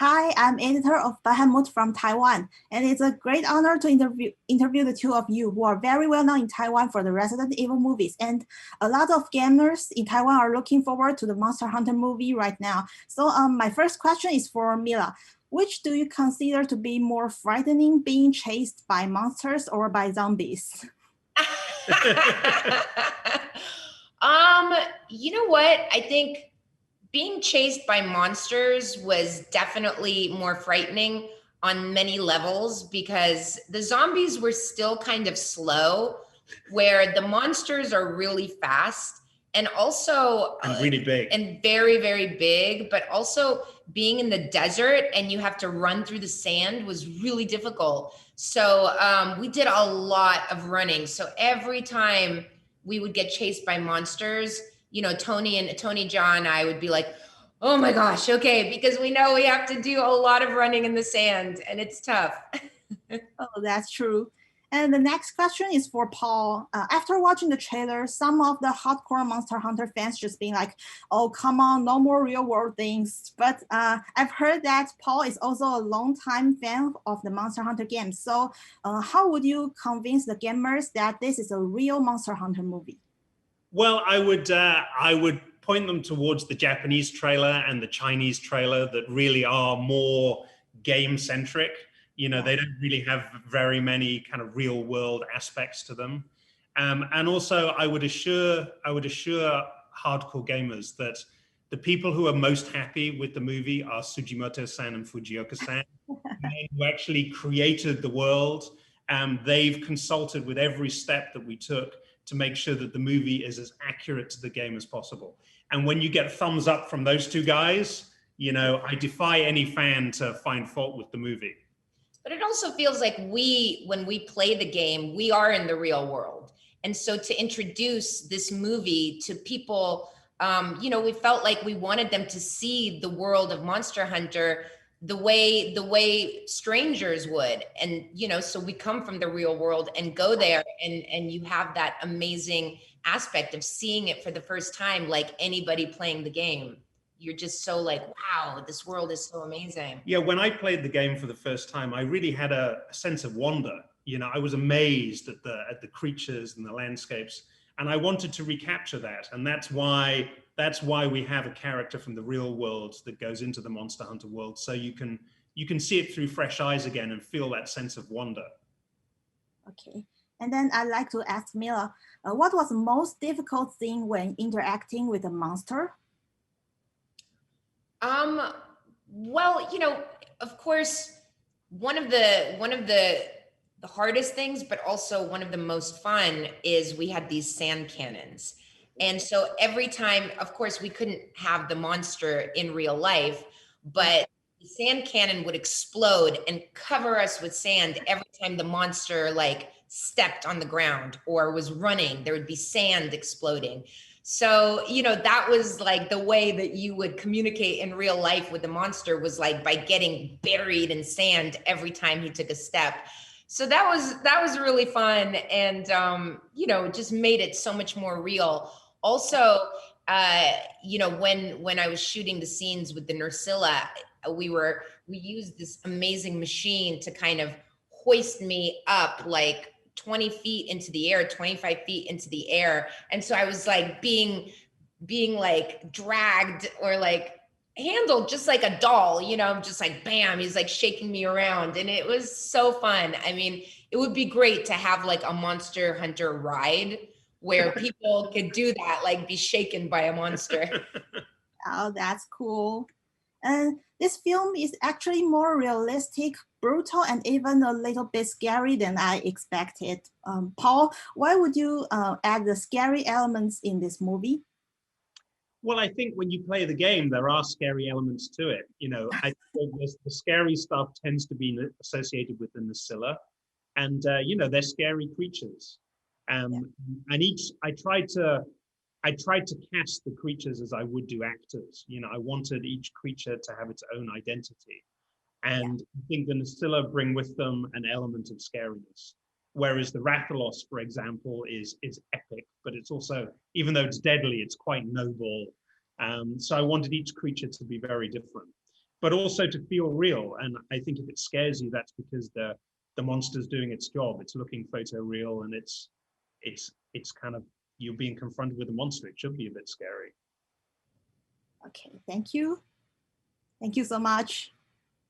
Hi, I'm editor of Baha from Taiwan, and it's a great honor to interview the two of you who are very well known in Taiwan for the Resident Evil movies. And a lot of gamers in Taiwan are looking forward to the Monster Hunter movie right now. So my first question is for Mila. Which do you consider to be more frightening, being chased by monsters or by zombies? You know what? I think being chased by monsters was definitely more frightening on many levels because the zombies were still kind of slow, where the monsters are really fast and also really big and very, very big, but also being in the desert and you have to run through the sand was really difficult. So we did a lot of running. So every time we would get chased by monsters, you know, Tony John and I would be like, oh my gosh, okay, because we know we have to do a lot of running in the sand and it's tough. Oh, that's true. And the next question is for Paul. After watching the trailer, some of the hardcore Monster Hunter fans just being like, oh, come on, no more real world things. But I've heard that Paul is also a longtime fan of the Monster Hunter games. So how would you convince the gamers that this is a real Monster Hunter movie? Well, I would point them towards the Japanese trailer and the Chinese trailer that really are more game-centric. You know, they don't really have very many kind of real world aspects to them. And also I would assure hardcore gamers that the people who are most happy with the movie are Tsujimoto-san and Fujioka-san, who actually created the world. They've consulted with every step that we took to make sure that the movie is as accurate to the game as possible. And when you get thumbs up from those two guys, you know, I defy any fan to find fault with the movie. But it also feels like when we play the game, we are in the real world. And so to introduce this movie to people, you know, we felt like we wanted them to see the world of Monster Hunter the way strangers would. And, you know, so we come from the real world and go there and you have that amazing aspect of seeing it for the first time, like anybody playing the game. You're just so like, wow, this world is so amazing. Yeah, when I played the game for the first time, I really had a sense of wonder. You know, I was amazed at the creatures and the landscapes, and I wanted to recapture that. And that's why we have a character from the real world that goes into the Monster Hunter world, so you can see it through fresh eyes again and feel that sense of wonder. Okay, and then I'd like to ask Mila, what was the most difficult thing when interacting with a monster? Well, you know, of course, one of the hardest things, but also one of the most fun is we had these sand cannons. And so every time, of course, we couldn't have the monster in real life, but the sand cannon would explode and cover us with sand every time the monster like stepped on the ground or was running. There would be sand exploding. So, you know, that was like the way that you would communicate in real life with the monster was like by getting buried in sand every time he took a step. So that was really fun and, you know, just made it so much more real. Also, you know, when I was shooting the scenes with the Nursilla, we used this amazing machine to kind of hoist me up like 20 feet into the air, 25 feet into the air. And so I was like being like dragged or like handled just like a doll, you know, just like, bam, he's like shaking me around. And it was so fun. I mean, it would be great to have like a Monster Hunter ride where people could do that, like be shaken by a monster. Oh, that's cool. And this film is actually more realistic, brutal, and even a little bit scary than I expected. Paul, why would you add the scary elements in this movie? Well, I think when you play the game, there are scary elements to it. You know, I think the scary stuff tends to be associated with the Nursilla, and you know, they're scary creatures. And I tried to cast the creatures as I would do actors. You know, I wanted each creature to have its own identity. And I think the Nursilla bring with them an element of scariness. Whereas the Rathalos, for example, is epic, but it's also, even though it's deadly, it's quite noble. So I wanted each creature to be very different. but also to feel real. And I think if it scares you, that's because the monster's doing its job. It's looking photoreal, and it's kind of, you're being confronted with a monster. It should be a bit scary. Okay, thank you. Thank you so much.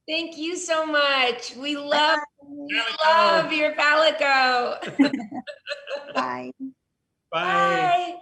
Thank you so much. We love your Palico. Bye. Bye. Bye.